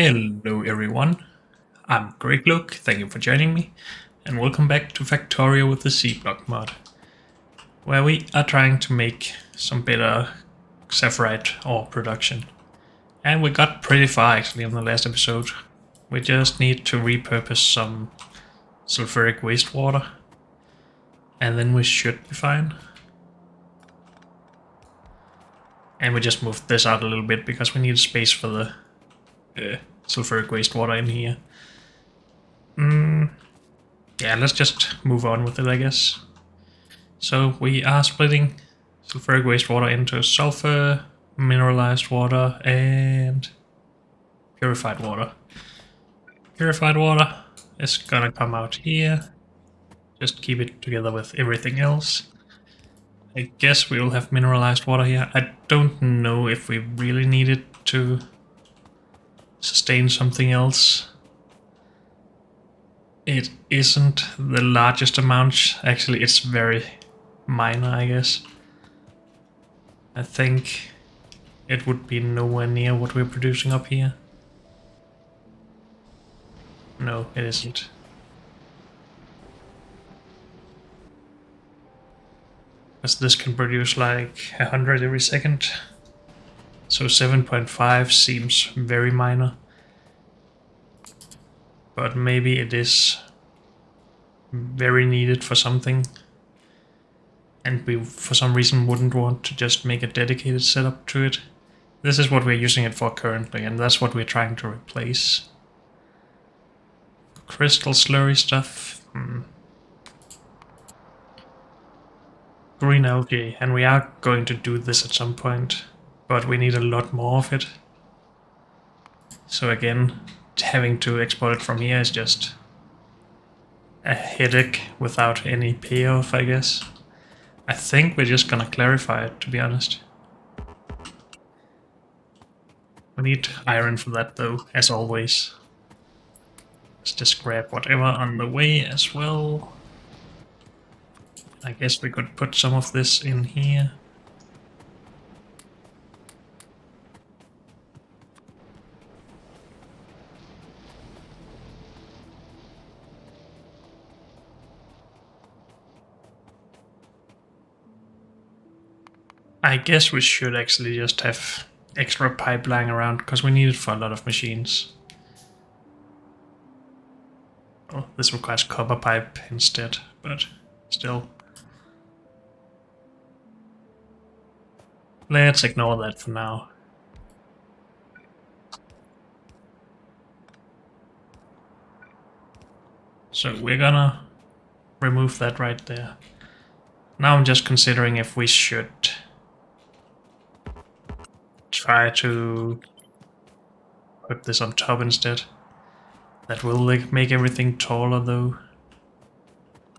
Hello everyone, I'm Greg Luke, thank you for joining me, and welcome back to Factorio with the C-Block mod, where we are trying to make some better sapphirite ore production. And we got pretty far actually in the last episode. We just need to repurpose some sulfuric wastewater, and then we should be fine. And we just moved this out a little bit because we need space for the sulfuric wastewater in here. Yeah, let's just move on with it, I guess. So we are splitting sulfuric wastewater into sulfur, mineralized water, and purified water. Purified water is gonna come out here. Just keep it together with everything else. I guess we will have mineralized water here. I don't know if we really need it to sustain something else. It isn't the largest amount. Actually, it's very minor, I guess. I think it would be nowhere near what we're producing up here. No, it isn't. Because this can produce like 100 every second. So 7.5 seems very minor. But maybe it is very needed for something. And we, for some reason, wouldn't want to just make a dedicated setup to it. This is what we're using it for currently, and that's what we're trying to replace. Crystal slurry stuff. Green algae, and we are going to do this at some point, but we need a lot more of it. So again, having to export it from here is just a headache without any payoff, I guess. I think we're just gonna clarify it, to be honest. We need iron for that though, as always. Let's just grab whatever on the way as well. I guess we could put some of this in here. I guess we should actually just have extra pipe lying around, because we need it for a lot of machines. Oh, this requires copper pipe instead, but still. Let's ignore that for now. So we're gonna remove that right there. Now I'm just considering if we should try to put this on top instead. That will make everything taller though.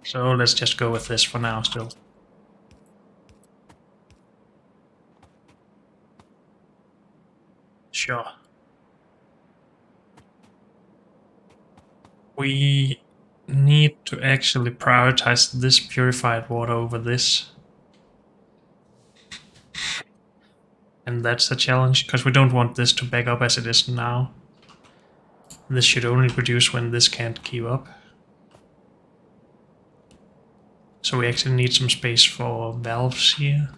So let's just go with this for now still. Sure. We need to actually prioritize this purified water over this. And that's a challenge, because we don't want this to back up as it is now. This should only produce when this can't keep up. So we actually need some space for valves here.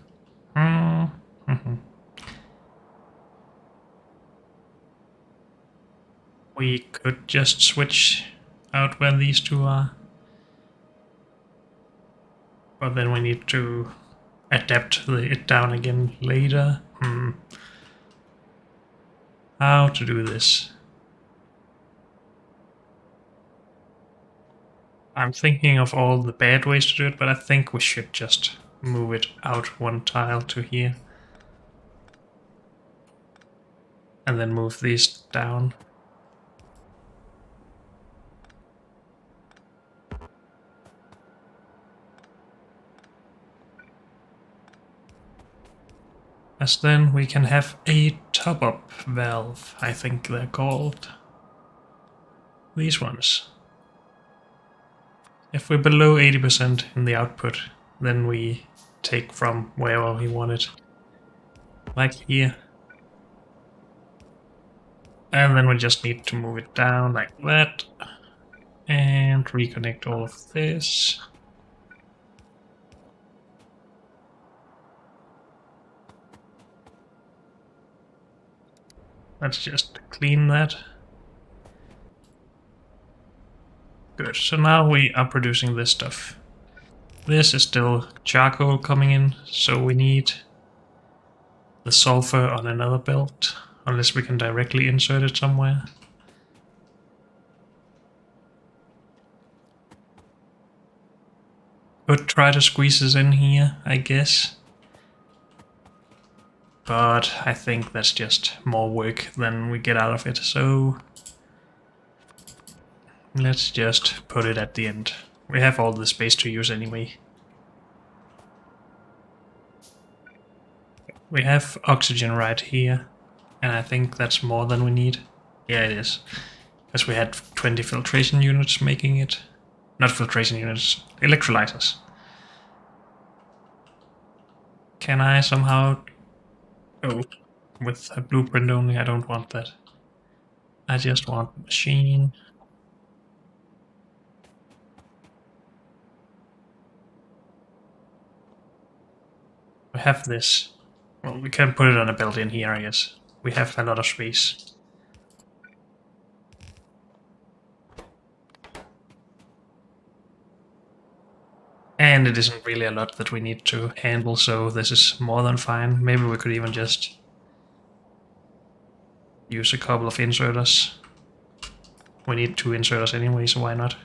We could just switch out where these two are. But then we need to adapt it down again later. How to do this? I'm thinking of all the bad ways to do it, but I think we should just move it out one tile to here. And then move these down. As then we can have a top-up valve, I think they're called. These ones. If we're below 80% in the output, then we take from wherever we want it. Like here. And then we just need to move it down like that. And reconnect all of this. Let's just clean that. Good, so now we are producing this stuff. This is still charcoal coming in, so we need the sulfur on another belt, unless we can directly insert it somewhere. Could try to squeeze this in here, I guess. But I think that's just more work than we get out of it, so let's just put it at the end. We have all the space to use anyway. We have oxygen right here, and I think that's more than we need. Yeah, it is. Because we had 20 filtration units making it. Not filtration units, electrolyzers. Can I somehow... Oh, with a blueprint only, I don't want that. I just want machine. We have this. Well, we can put it on a belt in here, I guess. We have a lot of space. And it isn't really a lot that we need to handle, so this is more than fine. Maybe we could even just use a couple of inserters. We need 2 inserters anyway, so why not?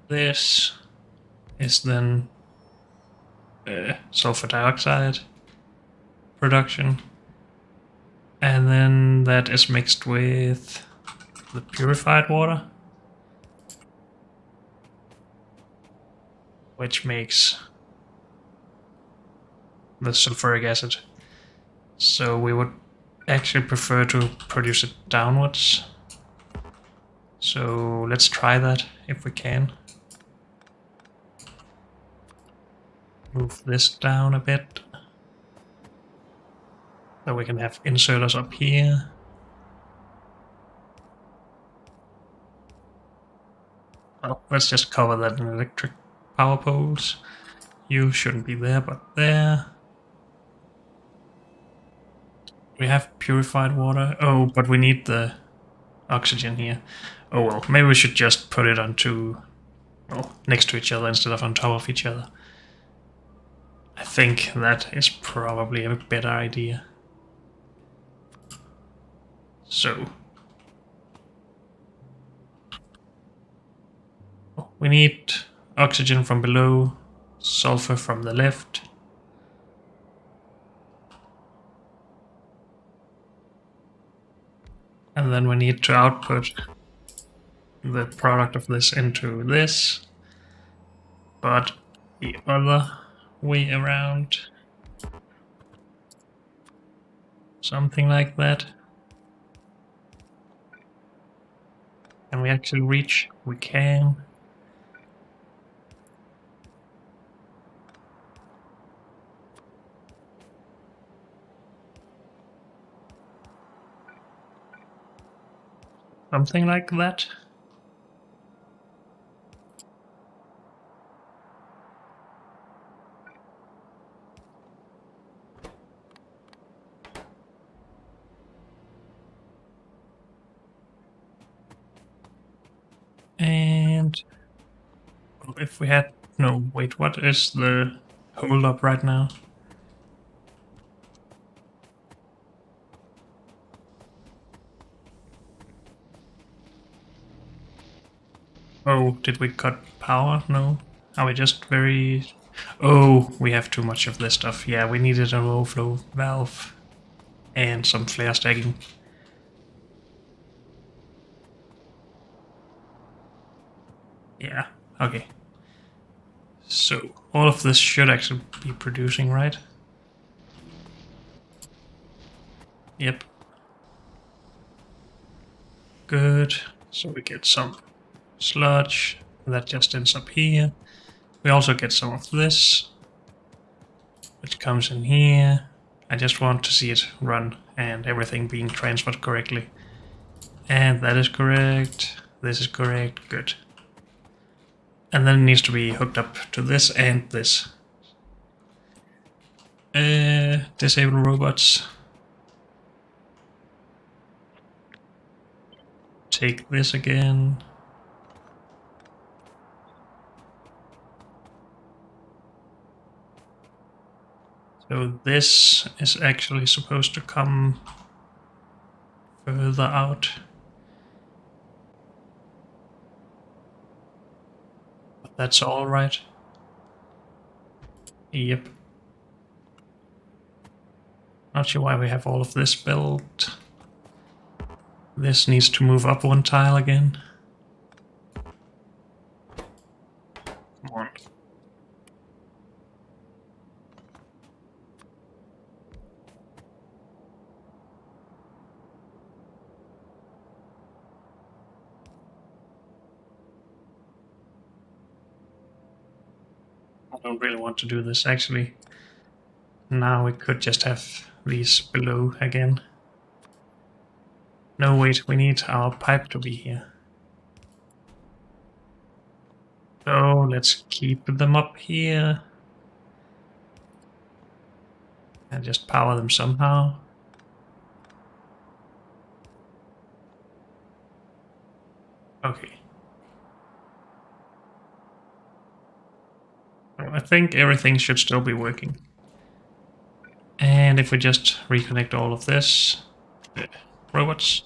This is then sulfur dioxide production. And then that is mixed with the purified water, which makes the sulfuric acid. So we would actually prefer to produce it downwards. So let's try that if we can. Move this down a bit. So we can have inserters up here. Well, let's just cover that in electric power poles. You shouldn't be there, but there. We have purified water. Oh, but we need the oxygen here. Oh well, maybe we should just put it onto, well, next to each other instead of on top of each other. I think that is probably a better idea. So, we need oxygen from below, sulfur from the left. And then we need to output the product of this into this, but the other way around. Something like that. Can we actually reach? We can. Something like that. And if we had... No, wait, what is the hold up right now? Oh, did we cut power? No. Are we just very... Oh, we have too much of this stuff. Yeah, we needed an overflow valve and some flare stacking. Yeah, okay. So, all of this should actually be producing, right? Yep. Good. So we get some sludge. That just ends up here. We also get some of this, which comes in here. I just want to see it run and everything being transferred correctly. And that is correct. This is correct. Good. And then it needs to be hooked up to this and this. Disable robots. Take this again. So this is actually supposed to come further out. But that's all right. Yep. Not sure why we have all of this built. This needs to move up one tile again. Come on. I don't really want to do this actually. Now we could just have these below again. No, wait, we need our pipe to be here. So let's keep them up here. And just power them somehow. Okay. So I think everything should still be working. And if we just reconnect all of this, robots.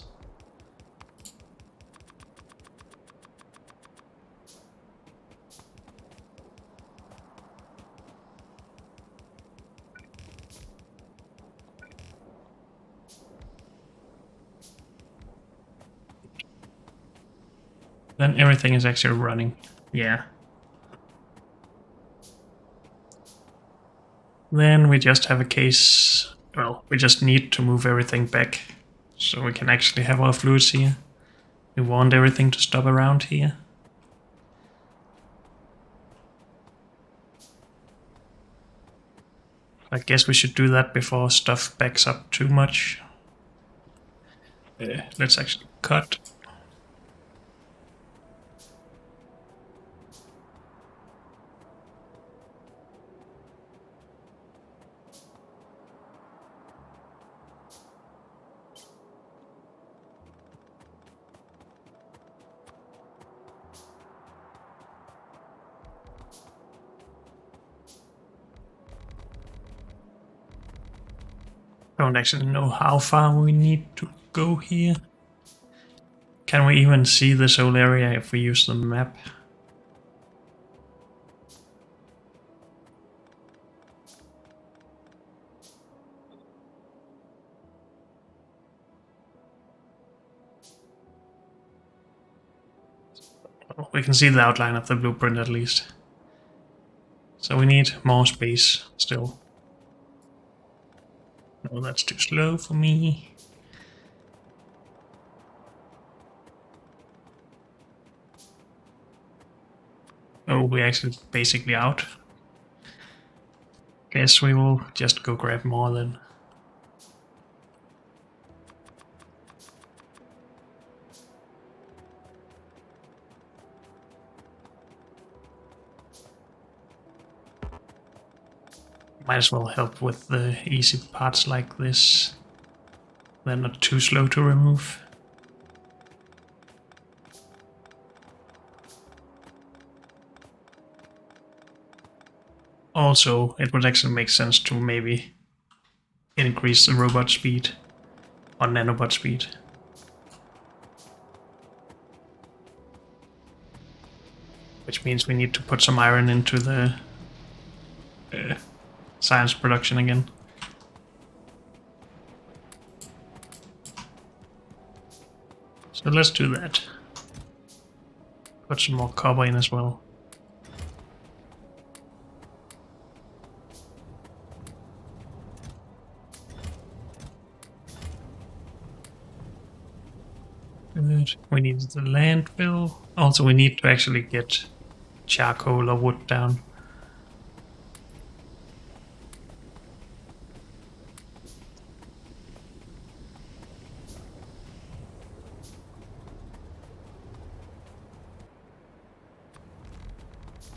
Then everything is actually running. Yeah. Then we just have a case, well, we just need to move everything back so we can actually have our fluids here. We want everything to stop around here. I guess we should do that before stuff backs up too much. Let's actually cut. Don't actually know how far we need to go here. Can we even see this whole area if we use the map? Oh, we can see the outline of the blueprint at least. So we need more space still. No, that's too slow for me. Oh, we're actually basically out. Guess we will just go grab more then. Might as well help with the easy parts like this. They're not too slow to remove. Also, it would actually make sense to maybe increase the robot speed or nanobot speed. Which means we need to put some iron into the science production again. So let's do that. Put some more copper in as well. Good. We need the landfill. Also, we need to actually get charcoal or wood down.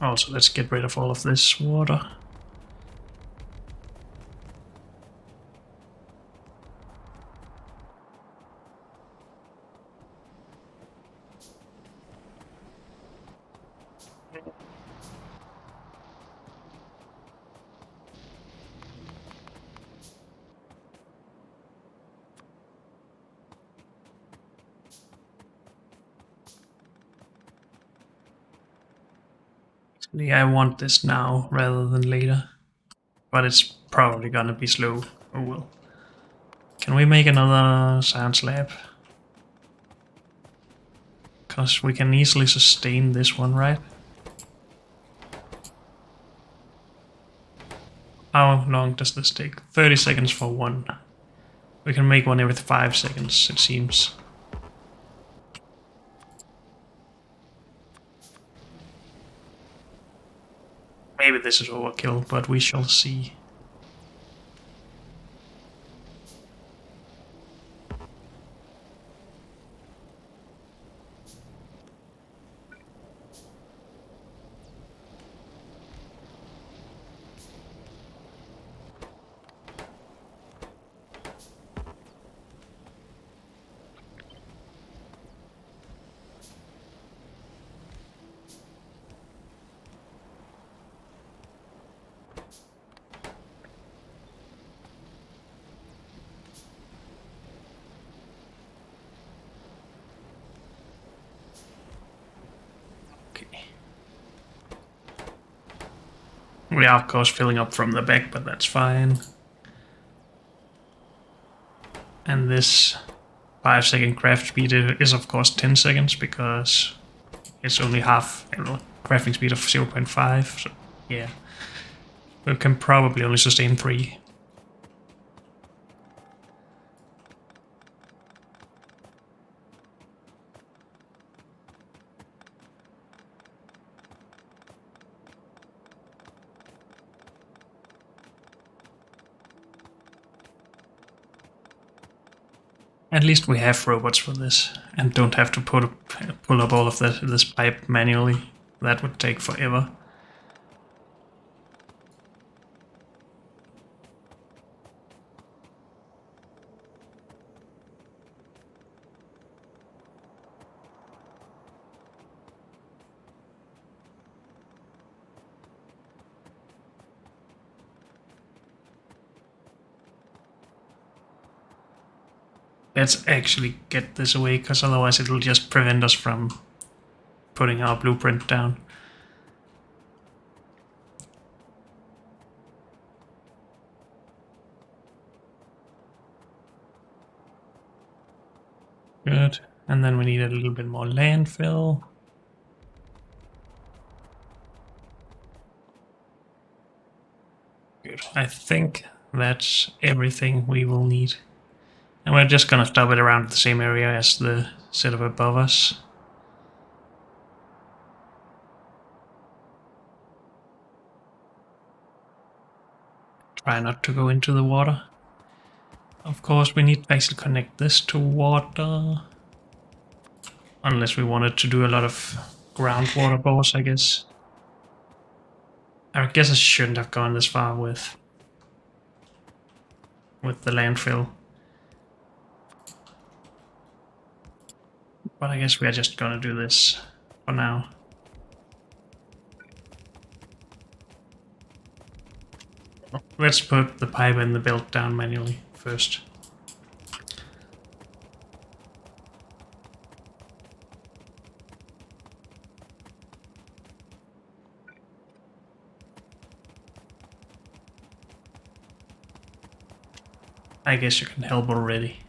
Also, let's get rid of all of this water. Actually, I want this now rather than later. But it's probably gonna be slow. Oh well. Can we make another science lab? Because we can easily sustain this one, right? How long does this take? 30 seconds for one. We can make one every 5 seconds, it seems. Maybe this is overkill, but we shall see. We are of course filling up from the back, but that's fine. And this 5-second craft speed is of course 10 seconds because it's only half crafting speed of 0.5. So yeah, we can probably only sustain 3. At least we have robots for this, and don't have to pull up all of this pipe manually. That would take forever. Let's actually get this away, because otherwise it'll just prevent us from putting our blueprint down. Good. And then we need a little bit more landfill. Good. I think that's everything we will need. And we're just gonna stop it around the same area as the setup above us. Try not to go into the water. Of course, we need to actually connect this to water. Unless we wanted to do a lot of groundwater bores, I guess. I guess I shouldn't have gone this far with the landfill. But I guess we are just gonna do this for now. Let's put the pipe and the belt down manually first. I guess you can help already.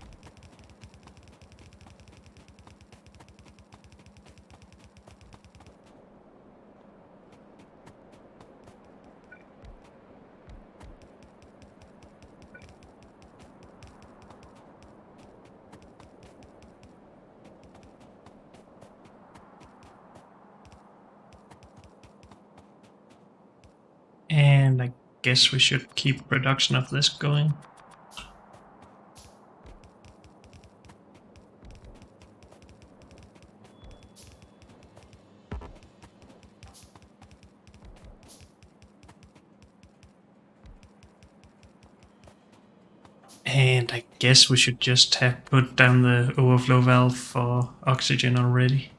And I guess we should keep production of this going. And I guess we should just have put down the overflow valve for oxygen already.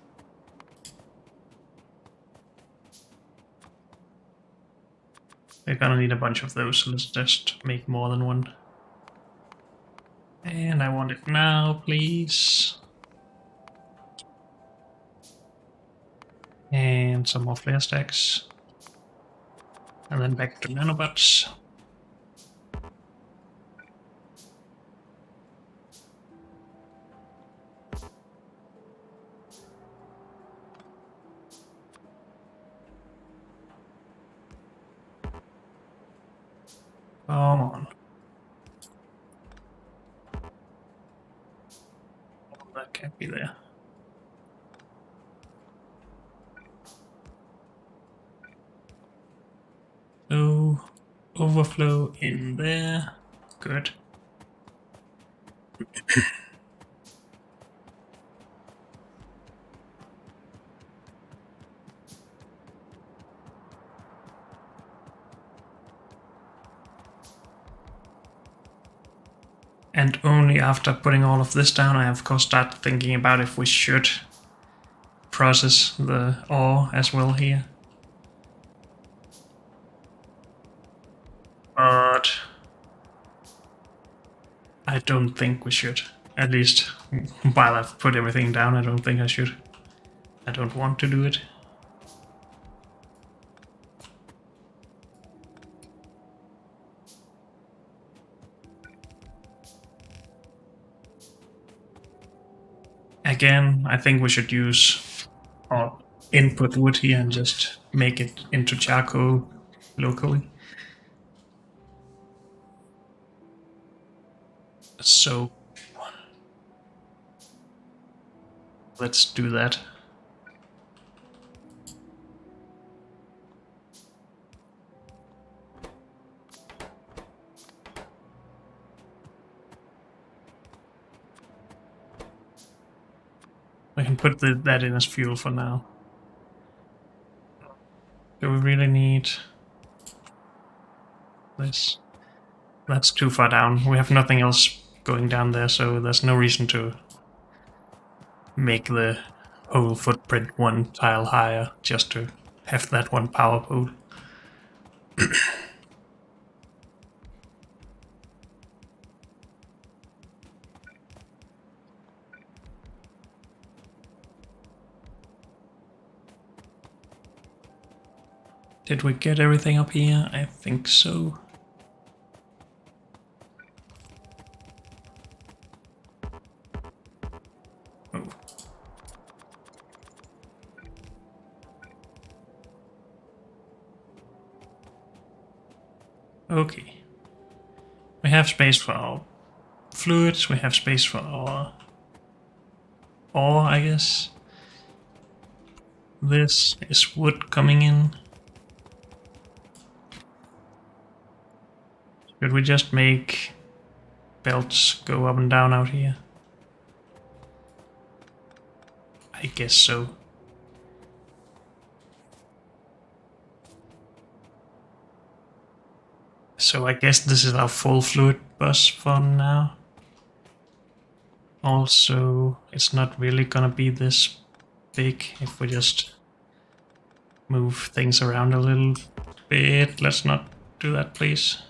We're gonna need a bunch of those, so let's just make more than one. And I want it now, please. And some more flare stacks. And then back to nanobots. Come on. Oh, that can't be there. So, overflow in there. Good. And only after putting all of this down, I of course start thinking about if we should process the ore as well here. But I don't think we should. At least while I've put everything down, I don't think I should. I don't want to do it. Again, I think we should use our input wood here and just make it into charcoal locally. So let's do that. We can put that in as fuel for now. Do we really need this? That's too far down. We have nothing else going down there, so there's no reason to make the whole footprint one tile higher just to have that one power pole. Did we get everything up here? I think so. Oh. Okay. We have space for our fluids, we have space for our ore, I guess. This is wood coming in. Should we just make belts go up and down out here? I guess so. So I guess this is our full fluid bus for now. Also, it's not really gonna be this big if we just move things around a little bit. Let's not do that, please.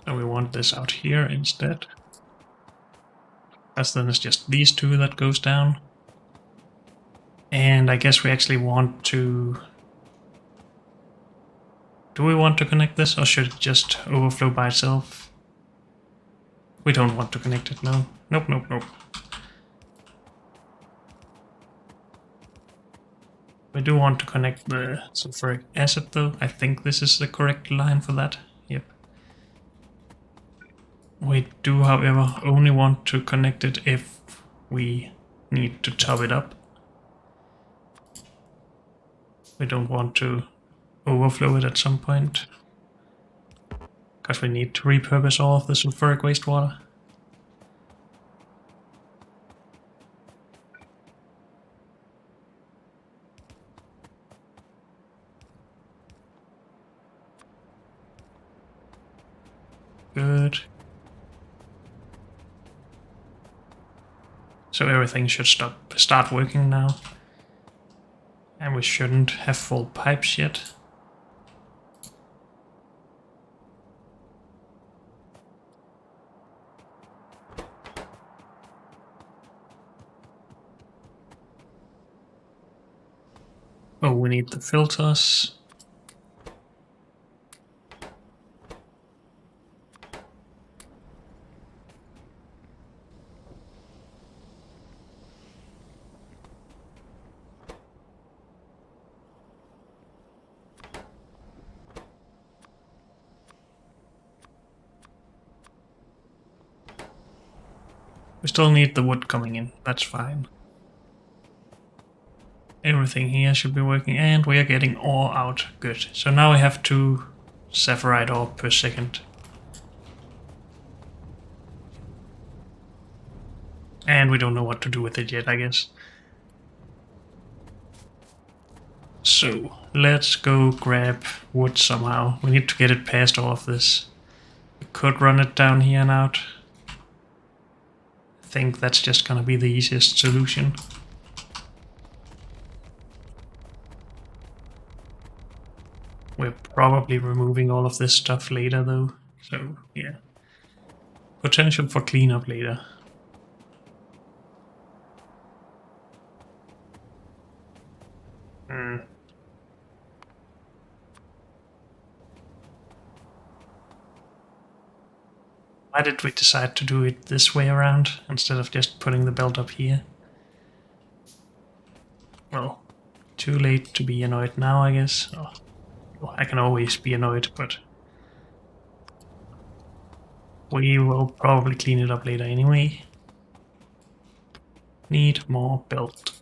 So we want this out here instead. Then it's just these two that goes down. And I guess we actually want to... Do we want to connect this, or should it just overflow by itself? We don't want to connect it, no. Nope, nope, nope. We do want to connect the sulfuric acid though. I think this is the correct line for that. Yep. We do, however, only want to connect it if we need to top it up. We don't want to overflow it at some point, because we need to repurpose all of the sulfuric wastewater. Good. So everything should start working now. And we shouldn't have full pipes yet. Oh, we need the filters. We still need the wood coming in, that's fine. Everything here should be working, and we are getting ore out. Good. So now we have 2 saphirite ore per second. And we don't know what to do with it yet, I guess. So, let's go grab wood somehow. We need to get it past all of this. We could run it down here and out. I think that's just gonna be the easiest solution. We're probably removing all of this stuff later though, so yeah. Potential for cleanup later. Why did we decide to do it this way around instead of just putting the belt up here? Well, too late to be annoyed now, I guess. Oh, well, I can always be annoyed, but we will probably clean it up later anyway. Need more belt.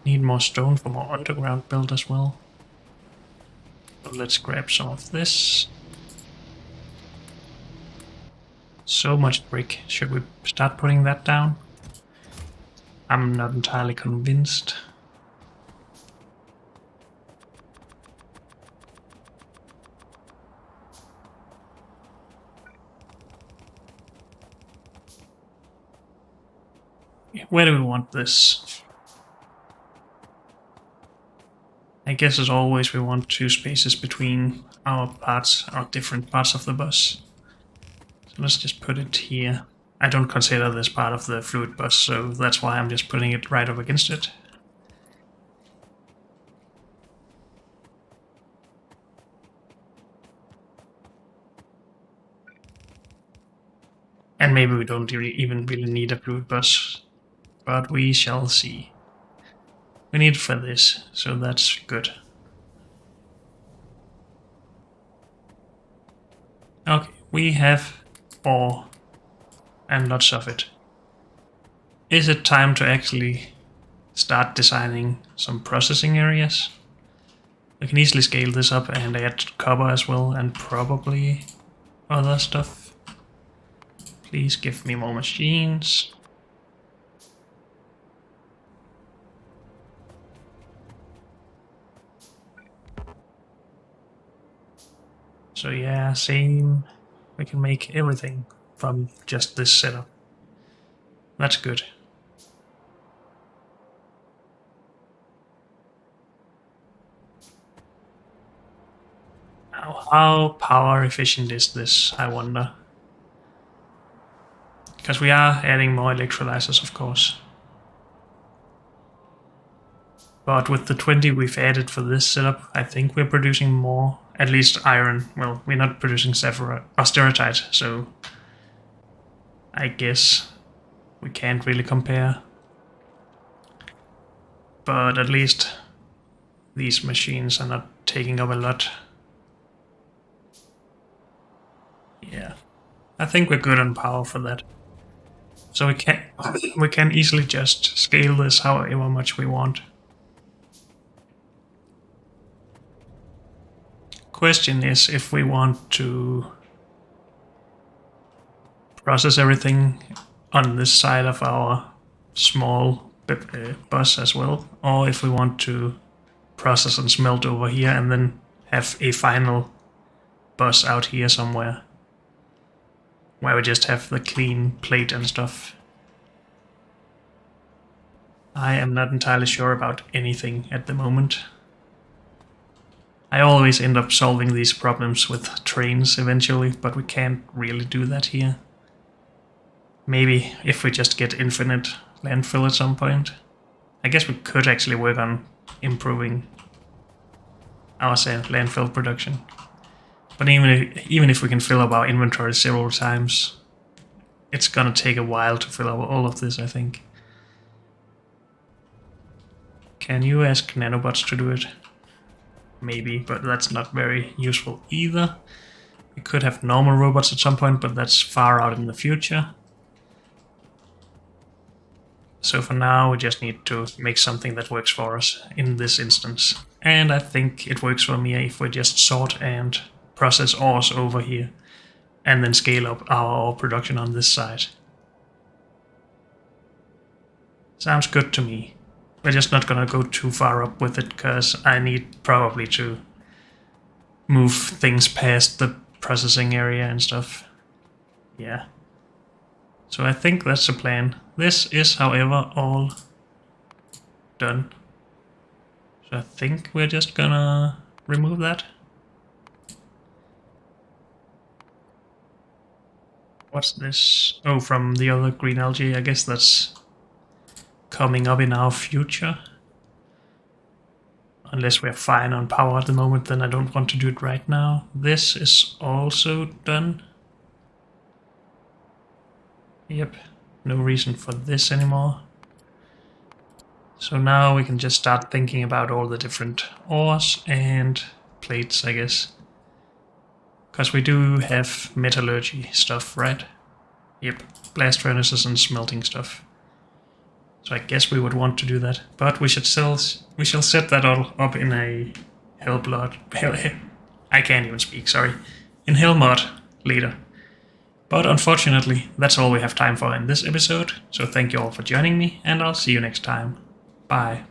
Need more stone for more underground build as well. So let's grab some of this. So much brick. Should we start putting that down? I'm not entirely convinced. Where do we want this? I guess as always we want 2 spaces between our different parts of the bus. So let's just put it here. I don't consider this part of the fluid bus, so that's why I'm just putting it right up against it. And maybe we don't even really need a fluid bus, but we shall see. We need for this, so that's good. Okay, we have ore, and lots of it. Is it time to actually start designing some processing areas? We can easily scale this up and add copper as well, and probably other stuff. Please give me more machines. So yeah, same. We can make everything from just this setup. That's good. Now, how power efficient is this, I wonder? Because we are adding more electrolyzers, of course. But with the 20 we've added for this setup, I think we're producing more, at least iron. Well, we're not producing austeritite, so I guess we can't really compare. But at least these machines are not taking up a lot. Yeah, I think we're good on power for that. So we can easily just scale this however much we want. Question is if we want to process everything on this side of our small bus as well, or if we want to process and smelt over here, and then have a final bus out here somewhere, where we just have the clean plate and stuff. I am not entirely sure about anything at the moment. I always end up solving these problems with trains eventually, but we can't really do that here. Maybe if we just get infinite landfill at some point. I guess we could actually work on improving our landfill production. But even if we can fill up our inventory several times, it's gonna take a while to fill up all of this, I think. Can you ask nanobots to do it? Maybe, but that's not very useful either. We could have normal robots at some point, but that's far out in the future. So for now, we just need to make something that works for us in this instance. And I think it works for me if we just sort and process ores over here, and then scale up our ore production on this side. Sounds good to me. We're just not gonna go too far up with it, because I need probably to move things past the processing area and stuff. Yeah. So I think that's the plan. This is, however, all done. So I think we're just gonna remove that. What's this? Oh, from the other green algae. I guess that's coming up in our future. Unless we're fine on power at the moment, then I don't want to do it right now. This is also done. Yep, no reason for this anymore. So now we can just start thinking about all the different ores and plates, I guess. Because we do have metallurgy stuff, right? Yep, blast furnaces and smelting stuff. So I guess we would want to do that. But we shall set that all up in a I can't even speak, sorry. In Hellmod later. But unfortunately, that's all we have time for in this episode, so thank you all for joining me, and I'll see you next time. Bye.